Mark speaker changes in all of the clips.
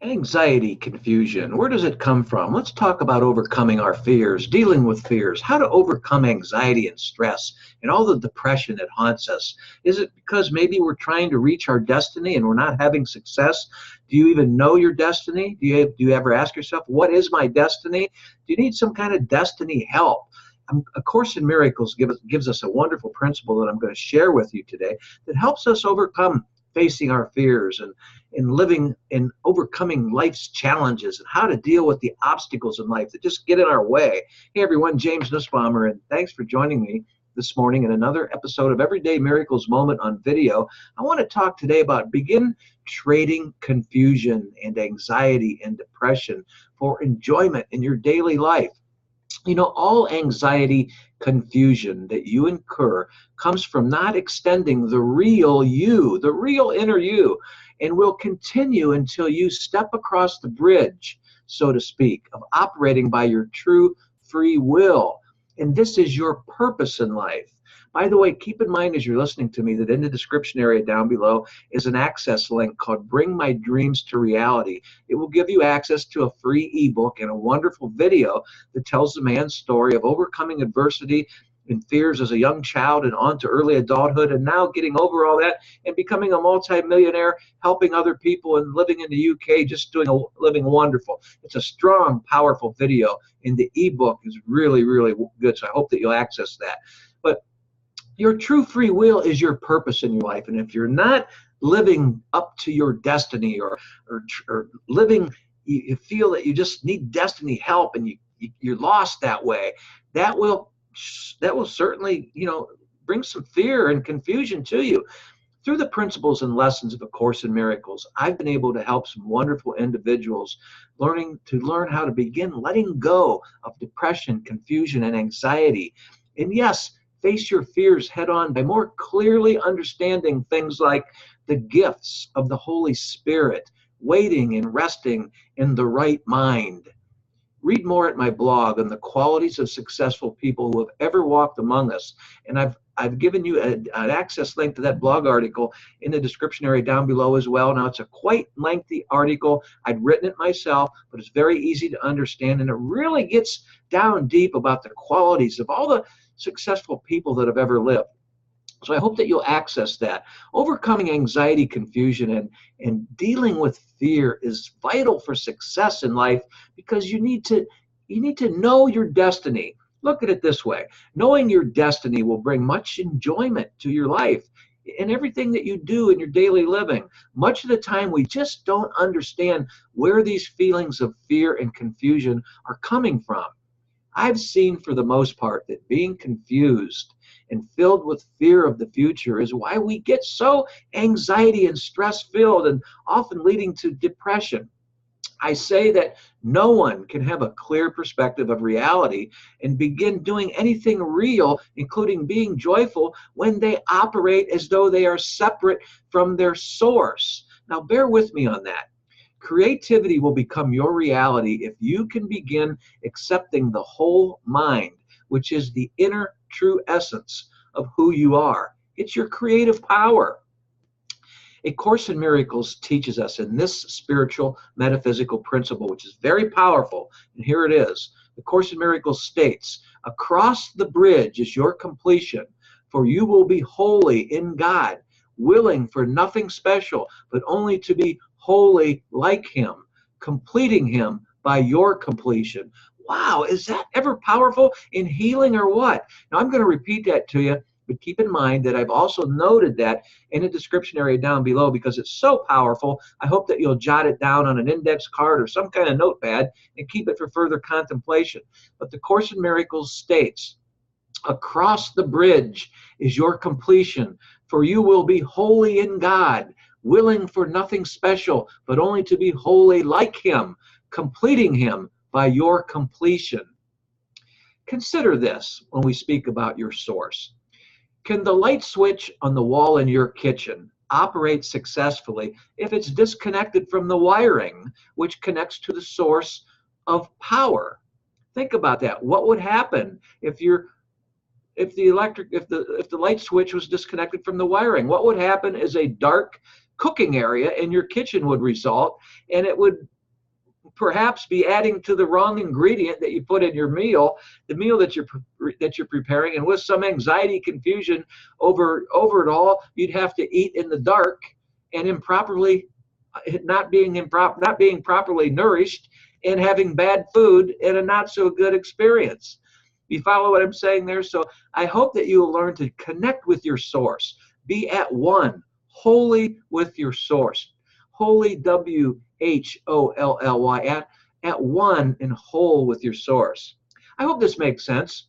Speaker 1: Anxiety, confusion, where does it come from? Let's talk about overcoming our fears, dealing with fears, how to overcome anxiety and stress and all the depression that haunts us. Is it because maybe we're trying to reach our destiny and we're not having success? Do you even know your destiny? Do you ever ask yourself, what is my destiny? Do you need some kind of destiny help? A Course in Miracles gives us a wonderful principle that I'm going to share with you today that helps us overcome facing our fears and in living and overcoming life's challenges and how to deal with the obstacles in life that just get in our way. Hey everyone, James Nussbaumer, and thanks for joining me this morning in another episode of Everyday Miracles Moment on Video. I want to talk today about begin trading confusion and anxiety and depression for enjoyment in your daily life. You know, all anxiety, confusion that you incur comes from not extending the real you, the real inner you, and will continue until you step across the bridge, so to speak, of operating by your true free will. And this is your purpose in life. By the way, keep in mind as you're listening to me that in the description area down below is an access link called Bring My Dreams to Reality. It will give you access to a free ebook and a wonderful video that tells the man's story of overcoming adversity and fears as a young child and on to early adulthood, and now getting over all that and becoming a multi-millionaire, helping other people and living in the UK, just living wonderful. It's a strong, powerful video, and the ebook is really, really good, so I hope that you'll access that. But your true free will is your purpose in your life, and if you're not living up to your destiny or living, you feel that you just need destiny help and you're lost that way, that will certainly, bring some fear and confusion to you. Through the principles and lessons of A Course in Miracles, I've been able to help some wonderful individuals learn how to begin letting go of depression, confusion, and anxiety. And yes, face your fears head on by more clearly understanding things like the gifts of the Holy Spirit, waiting and resting in the right mind. Read more at my blog on the qualities of successful people who have ever walked among us. And I've given you an access link to that blog article in the description area down below as well. Now, it's a quite lengthy article. I'd written it myself, but it's very easy to understand, and it really gets down deep about the qualities of all the successful people that have ever lived. So I hope that you'll access that. Overcoming anxiety, confusion, and dealing with fear is vital for success in life, because you need to know your destiny. Look at it this way. Knowing your destiny will bring much enjoyment to your life and everything that you do in your daily living. Much of the time, we just don't understand where these feelings of fear and confusion are coming from. I've seen for the most part that being confused and filled with fear of the future is why we get so anxiety and stress filled, and often leading to depression. I say that no one can have a clear perspective of reality and begin doing anything real, including being joyful, when they operate as though they are separate from their source. Now, bear with me on that. Creativity will become your reality if you can begin accepting the whole mind, which is the inner true essence of who you are. It's your creative power. A Course in Miracles teaches us in this spiritual metaphysical principle, which is very powerful, and here it is. The Course in Miracles states, across the bridge is your completion, for you will be holy in God, willing for nothing special, but only to be holy like him, completing him by your completion. Wow, is that ever powerful in healing or what? Now, I'm going to repeat that to you, but keep in mind that I've also noted that in the description area down below because it's so powerful. I hope that you'll jot it down on an index card or some kind of notepad and keep it for further contemplation. But the Course in Miracles states, across the bridge is your completion, for you will be holy in God, willing for nothing special, but only to be holy like him, completing him by your completion. Consider this when we speak about your source. Can the light switch on the wall in your kitchen operate successfully if it's disconnected from the wiring, which connects to the source of power? Think about that. What would happen if the light switch was disconnected from the wiring? What would happen is a dark, cooking area in your kitchen would result, and it would perhaps be adding to the wrong ingredient that you put in your meal, the meal that you're preparing, and with some anxiety, confusion over it all, you'd have to eat in the dark and improperly, not being properly nourished, and having bad food and a not so good experience. You follow what I'm saying there? So I hope that you will learn to connect with your source. Be at one, wholly with your source. Wholly, WHOLLY, at one and whole with your source. I hope this makes sense.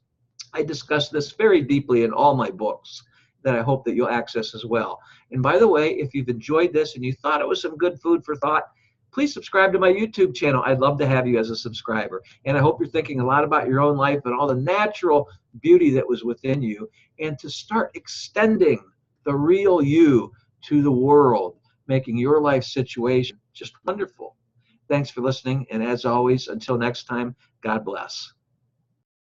Speaker 1: I discuss this very deeply in all my books that I hope that you'll access as well. And by the way, if you've enjoyed this and you thought it was some good food for thought, please subscribe to my YouTube channel. I'd love to have you as a subscriber. And I hope you're thinking a lot about your own life and all the natural beauty that was within you, and to start extending the real you to the world, making your life situation just wonderful. Thanks for listening. And as always, until next time, God bless.